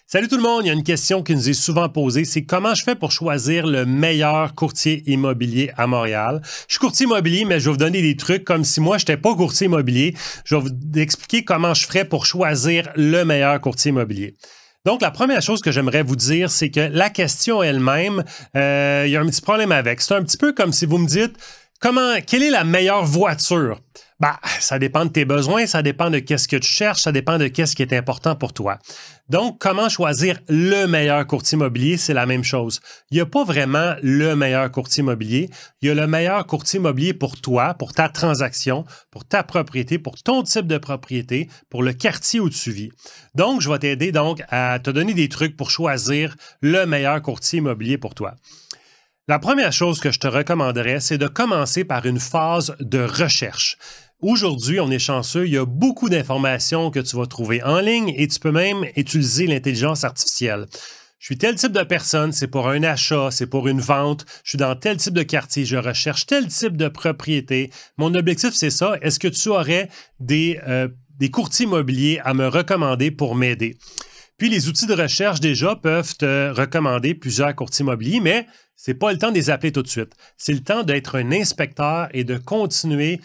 Salut tout le monde, il y a une question qui nous est souvent posée, c'est comment je fais pour choisir le meilleur courtier immobilier à Montréal? Je suis courtier immobilier, mais je vais vous donner des trucs comme si moi, je n'étais pas courtier immobilier. Je vais vous expliquer comment je ferais pour choisir le meilleur courtier immobilier. Donc, la première chose que j'aimerais vous dire, c'est que la question elle-même, il y a un petit problème avec. C'est un petit peu comme si vous me dites, quelle est la meilleure voiture? Ça dépend de tes besoins, ça dépend de qu'est-ce que tu cherches, ça dépend de qu'est-ce qui est important pour toi. Donc, comment choisir le meilleur courtier immobilier? C'est la même chose. Il n'y a pas vraiment le meilleur courtier immobilier. Il y a le meilleur courtier immobilier pour toi, pour ta transaction, pour ta propriété, pour ton type de propriété, pour le quartier où tu vis. Donc, je vais t'aider donc à te donner des trucs pour choisir le meilleur courtier immobilier pour toi. La première chose que je te recommanderais, c'est de commencer par une phase de recherche. Aujourd'hui, on est chanceux, il y a beaucoup d'informations que tu vas trouver en ligne et tu peux même utiliser l'intelligence artificielle. Je suis tel type de personne, c'est pour un achat, c'est pour une vente, je suis dans tel type de quartier, je recherche tel type de propriété. Mon objectif, c'est ça. Est-ce que tu aurais des courtiers immobiliers à me recommander pour m'aider? Puis, les outils de recherche, déjà, peuvent te recommander plusieurs courtiers immobiliers, mais ce n'est pas le temps de les appeler tout de suite. C'est le temps d'être un inspecteur et de continuer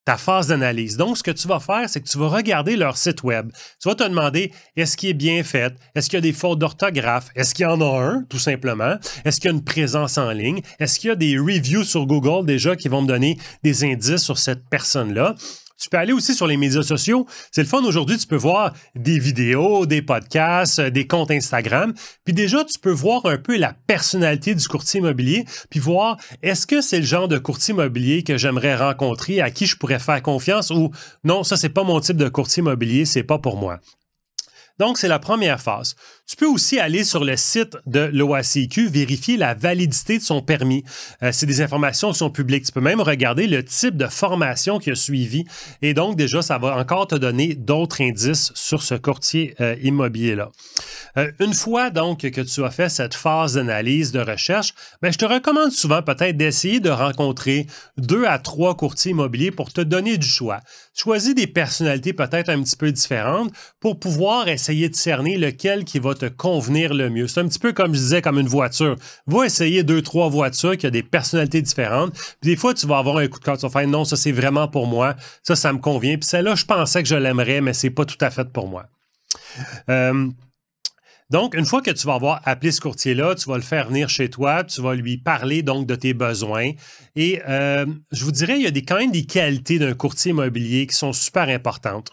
ta phase d'analyse. Donc, ce que tu vas faire, c'est que tu vas regarder leur site web. Tu vas te demander, est-ce qu'il est bien fait? Est-ce qu'il y a des fautes d'orthographe? Est-ce qu'il y en a un, tout simplement? Est-ce qu'il y a une présence en ligne? Est-ce qu'il y a des reviews sur Google déjà qui vont me donner des indices sur cette personne-là? Tu peux aller aussi sur les médias sociaux. C'est le fun aujourd'hui, tu peux voir des vidéos, des podcasts, des comptes Instagram. Puis déjà, tu peux voir un peu la personnalité du courtier immobilier, puis voir est-ce que c'est le genre de courtier immobilier que j'aimerais rencontrer, à qui je pourrais faire confiance ou non, ça, c'est pas mon type de courtier immobilier, c'est pas pour moi. Donc, c'est la première phase. Tu peux aussi aller sur le site de l'OACQ, vérifier la validité de son permis. C'est des informations qui sont publiques. Tu peux même regarder le type de formation qu'il a suivi. Et donc, déjà, ça va encore te donner d'autres indices sur ce courtier immobilier-là. Une fois donc que tu as fait cette phase d'analyse, de recherche, je te recommande souvent peut-être d'essayer de rencontrer 2 à 3 courtiers immobiliers pour te donner du choix. Choisis des personnalités peut-être un petit peu différentes pour pouvoir essayer de cerner lequel qui va te convenir le mieux. C'est un petit peu comme je disais, comme une voiture. Va essayer 2-3 voitures qui ont des personnalités différentes. Puis des fois, tu vas avoir un coup de cœur. Tu vas faire non, ça c'est vraiment pour moi. Ça me convient. Puis celle-là, je pensais que je l'aimerais, mais c'est pas tout à fait pour moi. Donc, une fois que tu vas avoir appelé ce courtier-là, tu vas le faire venir chez toi, tu vas lui parler donc de tes besoins. Et je vous dirais, il y a quand même des qualités d'un courtier immobilier qui sont super importantes.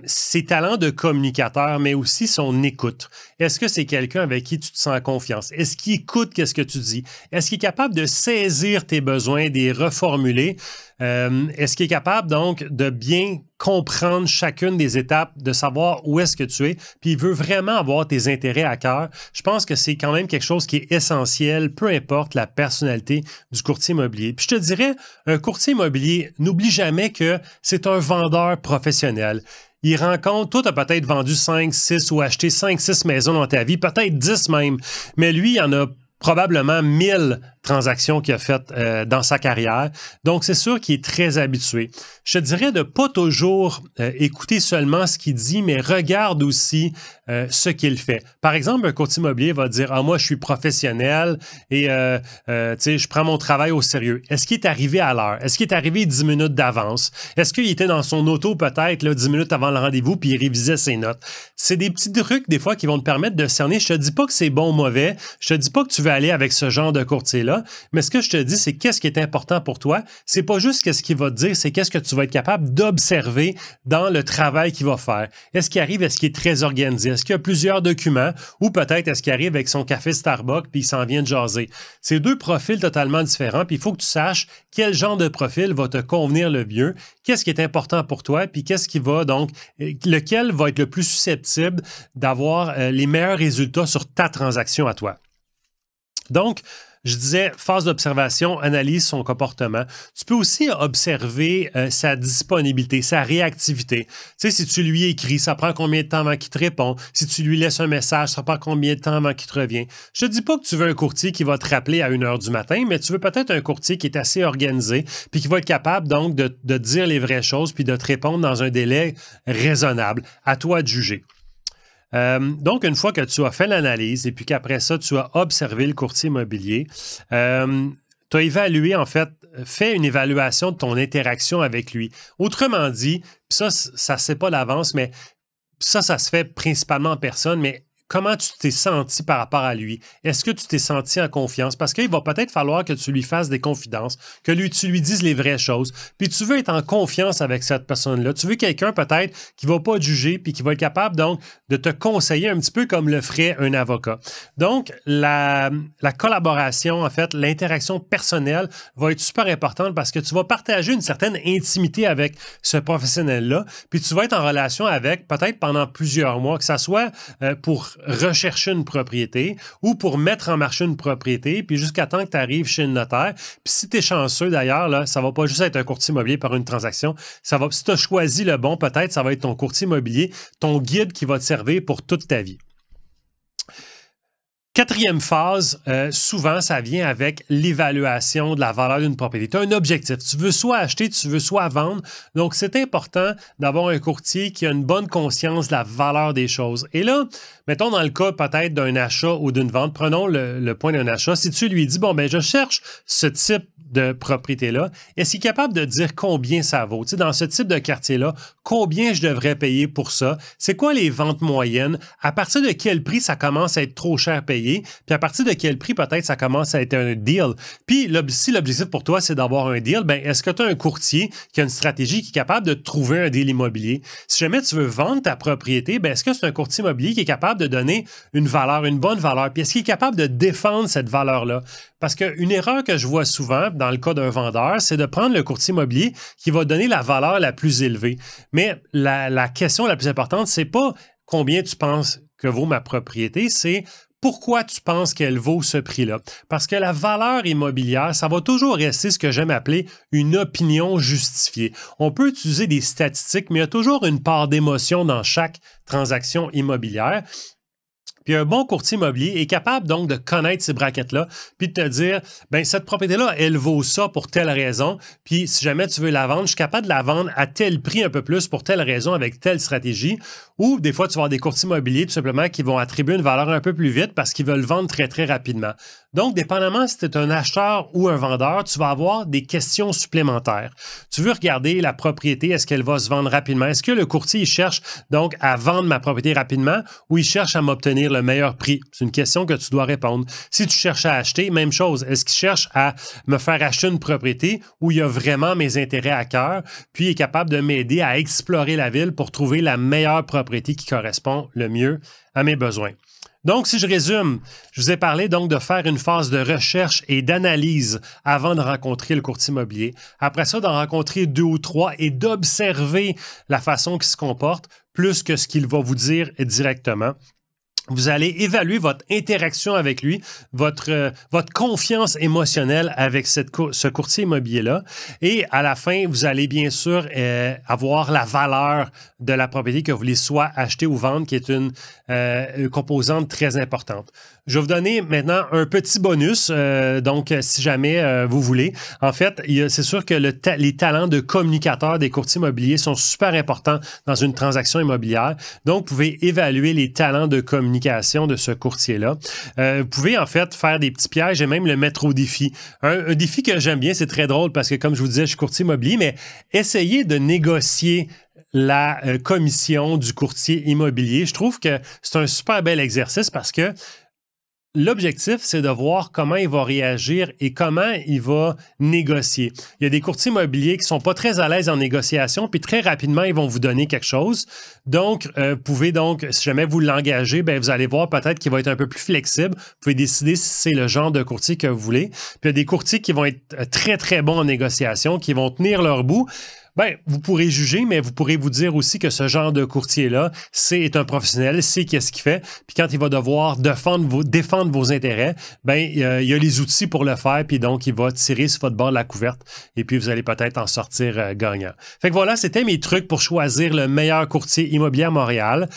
Ses talents de communicateur, mais aussi son écoute. Est-ce que c'est quelqu'un avec qui tu te sens en confiance? Est-ce qu'il écoute qu'est-ce que tu dis? Est-ce qu'il est capable de saisir tes besoins, de les reformuler? Est-ce qu'il est capable donc de bien comprendre chacune des étapes, de savoir où est-ce que tu es, puis il veut vraiment avoir tes intérêts à cœur? Je pense que c'est quand même quelque chose qui est essentiel, peu importe la personnalité du courtier immobilier. Puis je te dirais, un courtier immobilier, n'oublie jamais que c'est un vendeur professionnel. Il rencontre, toi, tu as peut-être vendu 5, 6 ou acheté 5, 6 maisons dans ta vie, peut-être 10 même, mais lui, il en a probablement 1000 transactions qu'il a faites dans sa carrière. Donc, c'est sûr qu'il est très habitué. Je te dirais de ne pas toujours écouter seulement ce qu'il dit, mais regarde aussi ce qu'il fait. Par exemple, un courtier immobilier va dire « Ah, moi, je suis professionnel et je prends mon travail au sérieux. » Est-ce qu'il est arrivé à l'heure? Est-ce qu'il est arrivé 10 minutes d'avance? Est-ce qu'il était dans son auto peut-être 10 minutes avant le rendez-vous puis il révisait ses notes? C'est des petits trucs des fois qui vont te permettre de cerner. Je ne te dis pas que c'est bon ou mauvais. Je ne te dis pas que tu veux aller avec ce genre de courtier-là. Mais ce que je te dis, c'est qu'est-ce qui est important pour toi. C'est pas juste qu'est-ce qu'il va te dire, c'est qu'est-ce que tu vas être capable d'observer dans le travail qu'il va faire. Est-ce qu'il arrive, est-ce qu'il est très organisé? Est-ce qu'il y a plusieurs documents? Ou peut-être est-ce qu'il arrive avec son café Starbucks puis il s'en vient de jaser? C'est 2 profils totalement différents, puis il faut que tu saches quel genre de profil va te convenir le mieux, qu'est-ce qui est important pour toi, puis qu'est-ce qui va donc, lequel va être le plus susceptible d'avoir les meilleurs résultats sur ta transaction à toi. Donc, je disais, phase d'observation, analyse son comportement. Tu peux aussi observer sa disponibilité, sa réactivité. Tu sais, si tu lui écris, ça prend combien de temps avant qu'il te répond? Si tu lui laisses un message, ça prend combien de temps avant qu'il te revient? Je ne dis pas que tu veux un courtier qui va te rappeler à 1 heure du matin, mais tu veux peut-être un courtier qui est assez organisé puis qui va être capable donc de dire les vraies choses puis de te répondre dans un délai raisonnable. À toi de juger. Donc, une fois que tu as fait l'analyse et puis qu'après ça, tu as observé le courtier immobilier, tu as évalué, en fait, fait une évaluation de ton interaction avec lui. Autrement dit, ça ne se fait pas d'avance, mais ça se fait principalement en personne, mais comment tu t'es senti par rapport à lui? Est-ce que tu t'es senti en confiance? Parce qu'il va peut-être falloir que tu lui fasses des confidences, que tu lui dises les vraies choses. Puis tu veux être en confiance avec cette personne-là. Tu veux quelqu'un peut-être qui ne va pas te juger puis qui va être capable donc de te conseiller un petit peu comme le ferait un avocat. Donc, la collaboration, en fait, l'interaction personnelle va être super importante parce que tu vas partager une certaine intimité avec ce professionnel-là. Puis tu vas être en relation avec peut-être pendant plusieurs mois, que ça soit pour rechercher une propriété ou pour mettre en marché une propriété, puis jusqu'à temps que tu arrives chez le notaire. Puis si tu es chanceux d'ailleurs, là, ça ne va pas juste être un courtier immobilier par une transaction. Si tu as choisi le bon, peut-être ça va être ton courtier immobilier, ton guide qui va te servir pour toute ta vie. Quatrième phase, souvent, ça vient avec l'évaluation de la valeur d'une propriété. Tu as un objectif. Tu veux soit acheter, tu veux soit vendre. Donc, c'est important d'avoir un courtier qui a une bonne conscience de la valeur des choses. Et là, mettons dans le cas peut-être d'un achat ou d'une vente, prenons le point d'un achat. Si tu lui dis, bon, ben je cherche ce type de propriété-là, est-ce qu'il est capable de dire combien ça vaut? Tu sais, dans ce type de quartier-là, combien je devrais payer pour ça? C'est quoi les ventes moyennes? À partir de quel prix ça commence à être trop cher payé? Puis à partir de quel prix peut-être ça commence à être un deal? Puis si l'objectif pour toi, c'est d'avoir un deal, ben est-ce que tu as un courtier qui a une stratégie qui est capable de trouver un deal immobilier? Si jamais tu veux vendre ta propriété, ben est-ce que c'est un courtier immobilier qui est capable de donner une valeur, une bonne valeur? Puis est-ce qu'il est capable de défendre cette valeur-là? Parce qu'une erreur que je vois souvent dans le cas d'un vendeur, c'est de prendre le courtier immobilier qui va donner la valeur la plus élevée. Mais la question la plus importante, c'est pas combien tu penses que vaut ma propriété, c'est pourquoi tu penses qu'elle vaut ce prix-là. Parce que la valeur immobilière, ça va toujours rester ce que j'aime appeler une opinion justifiée. On peut utiliser des statistiques, mais il y a toujours une part d'émotion dans chaque transaction immobilière. Puis un bon courtier immobilier est capable donc de connaître ces braquettes-là, puis de te dire, ben cette propriété-là, elle vaut ça pour telle raison, puis si jamais tu veux la vendre, je suis capable de la vendre à tel prix un peu plus pour telle raison avec telle stratégie. Ou des fois, tu vas avoir des courtiers immobiliers tout simplement qui vont attribuer une valeur un peu plus vite parce qu'ils veulent vendre très, très rapidement. Donc, dépendamment si tu es un acheteur ou un vendeur, tu vas avoir des questions supplémentaires. Tu veux regarder la propriété, est-ce qu'elle va se vendre rapidement? Est-ce que le courtier il cherche donc à vendre ma propriété rapidement ou il cherche à m'obtenir le meilleur prix? C'est une question que tu dois répondre. Si tu cherches à acheter, même chose. Est-ce qu'il cherche à me faire acheter une propriété où il y a vraiment mes intérêts à cœur, puis il est capable de m'aider à explorer la ville pour trouver la meilleure propriété qui correspond le mieux à mes besoins? Donc, si je résume, je vous ai parlé donc de faire une phase de recherche et d'analyse avant de rencontrer le courtier immobilier. Après ça, d'en rencontrer 2 ou 3 et d'observer la façon qu'il se comporte plus que ce qu'il va vous dire directement. Vous allez évaluer votre interaction avec lui, votre confiance émotionnelle avec ce courtier immobilier-là. Et à la fin, vous allez bien sûr avoir la valeur de la propriété que vous voulez soit acheter ou vendre, qui est une composante très importante. Je vais vous donner maintenant un petit bonus, donc si jamais vous voulez. En fait, c'est sûr que les talents de communicateur des courtiers immobiliers sont super importants dans une transaction immobilière. Donc, vous pouvez évaluer les talents de communication de ce courtier-là. Vous pouvez en fait faire des petits pièges et même le mettre au défi. Un défi que j'aime bien, c'est très drôle parce que comme je vous disais, je suis courtier immobilier, mais essayez de négocier la commission du courtier immobilier. Je trouve que c'est un super bel exercice parce que l'objectif, c'est de voir comment il va réagir et comment il va négocier. Il y a des courtiers immobiliers qui ne sont pas très à l'aise en négociation, puis très rapidement, ils vont vous donner quelque chose. Donc, vous pouvez donc, si jamais vous l'engagez, ben, vous allez voir peut-être qu'il va être un peu plus flexible. Vous pouvez décider si c'est le genre de courtier que vous voulez. Puis, il y a des courtiers qui vont être très, très bons en négociation, qui vont tenir leur bout. Ben, vous pourrez juger, mais vous pourrez vous dire aussi que ce genre de courtier-là, c'est un professionnel, c'est qu'est-ce qu'il fait. Puis quand il va devoir défendre vos intérêts, ben, il y a les outils pour le faire, puis donc il va tirer sur votre bord de la couverte, et puis vous allez peut-être en sortir gagnant. Fait que voilà, c'était mes trucs pour choisir le meilleur courtier immobilier à Montréal.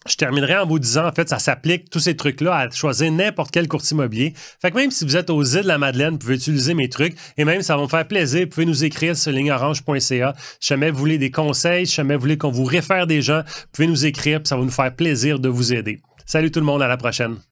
Je terminerai en vous disant, en fait, ça s'applique, tous ces trucs-là, à choisir n'importe quel courtier immobilier. Fait que même si vous êtes aux îles de la Madeleine, vous pouvez utiliser mes trucs et même ça va me faire plaisir. Vous pouvez nous écrire sur ligneorange.ca. Si jamais vous voulez des conseils, si jamais vous voulez qu'on vous réfère des gens, vous pouvez nous écrire puis ça va nous faire plaisir de vous aider. Salut tout le monde, à la prochaine.